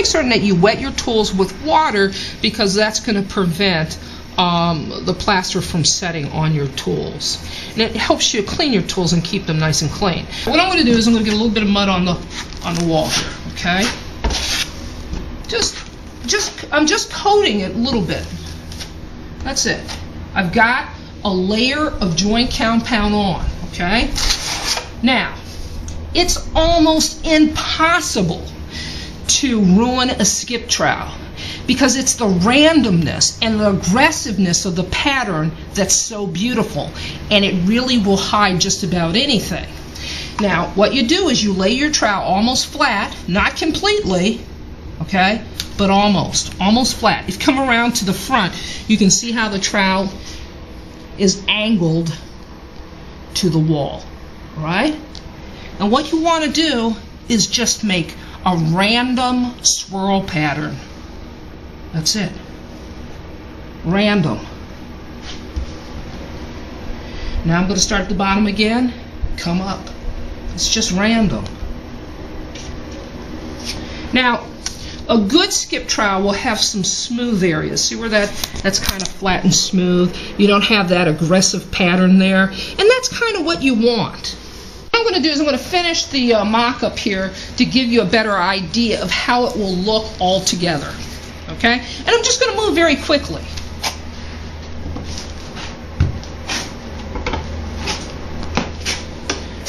make certain that you wet your tools with water, because that's going to prevent the plaster from setting on your tools. And it helps you clean your tools and keep them nice and clean. What I'm going to do is I'm going to get a little bit of mud on the wall here, okay? I'm just coating it a little bit. That's it. I've got a layer of joint compound on, okay? Now, it's almost impossible to ruin a skip trowel, because it's the randomness and the aggressiveness of the pattern that's so beautiful, and it really will hide just about anything. Now, what you do is you lay your trowel almost flat, not completely, okay, but almost flat. If you come around to the front, you can see how the trowel is angled to the wall, right? And what you want to do is just make a random swirl pattern. That's it. Random. Now I'm going to start at the bottom again, come up. It's just random. Now, a good skip trowel will have some smooth areas. See where that's kind of flat and smooth? You don't have that aggressive pattern there. And that's kind of what you want. What I'm going to do is I'm going to finish the mock-up here to give you a better idea of how it will look all together. Okay? And I'm just going to move very quickly.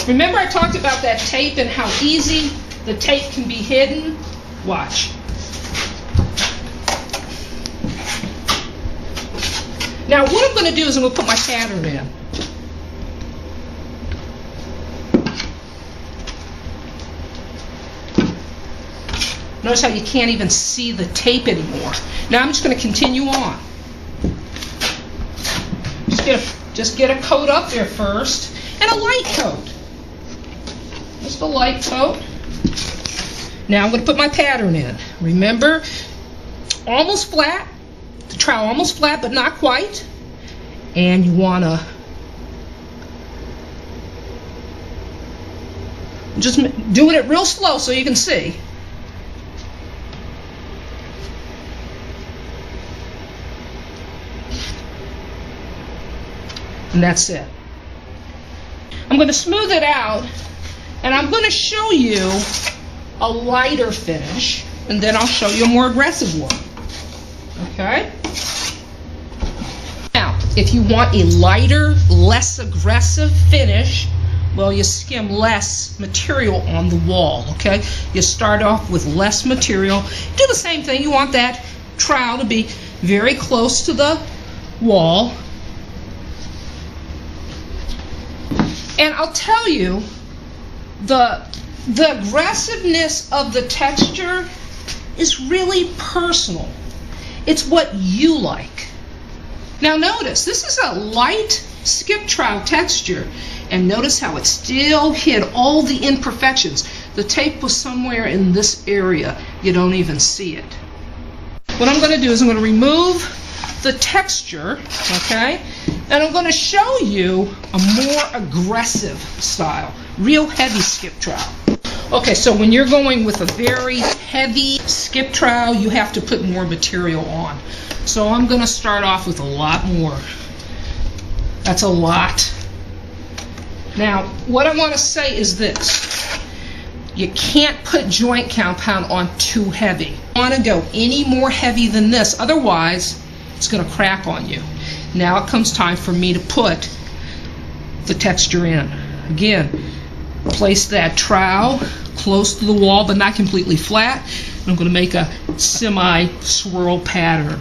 Remember I talked about that tape and how easy the tape can be hidden? Watch. Now what I'm going to do is I'm going to put my pattern in. Notice how you can't even see the tape anymore. Now I'm just going to continue on. Just get a coat up there first, and a light coat. Just a light coat. Now I'm going to put my pattern in. Remember, almost flat. The trowel almost flat, but not quite. And you want to just doing it real slow so you can see. And that's it. I'm going to smooth it out, and I'm going to show you a lighter finish, and then I'll show you a more aggressive one. Okay? Now, if you want a lighter, less aggressive finish, well, you skim less material on the wall, okay? You start off with less material. Do the same thing. You want that trowel to be very close to the wall. And I'll tell you, the aggressiveness of the texture is really personal. It's what you like. Now notice, this is a light skip trowel texture, and notice how it still hid all the imperfections. The tape was somewhere in this area. You don't even see it. What I'm going to do is I'm going to remove the texture, okay? And I'm going to show you a more aggressive style, real heavy skip trowel. Okay, so when you're going with a very heavy skip trowel, you have to put more material on. So I'm going to start off with a lot more. That's a lot. Now, what I want to say is this. You can't put joint compound on too heavy. You want to go any more heavy than this, otherwise it's going to crack on you. Now it comes time for me to put the texture in. Again, place that trowel close to the wall but not completely flat. And I'm going to make a semi-swirl pattern.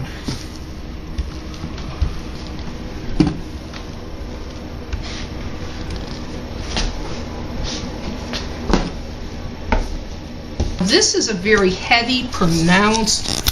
This is a very heavy, pronounced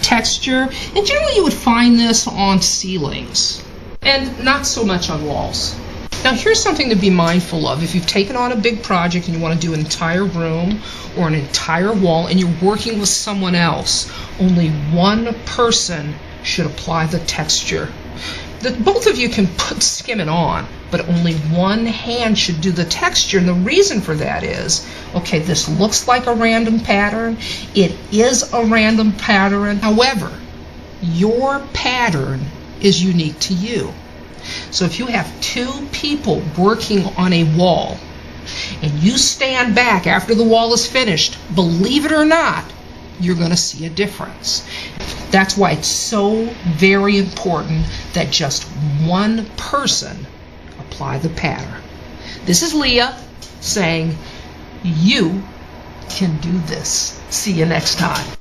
texture, and generally you would find this on ceilings and not so much on walls. Now here's something to be mindful of. If you've taken on a big project and you want to do an entire room or an entire wall and you're working with someone else, only one person should apply the texture. both of you can skim it on, but only one hand should do the texture. And the reason for that is, okay, this looks like a random pattern. It is a random pattern. However, your pattern is unique to you. So if you have two people working on a wall and you stand back after the wall is finished, believe it or not, you're going to see a difference. That's why it's so very important that just one person apply the pattern. This is Leah saying, you can do this. See you next time.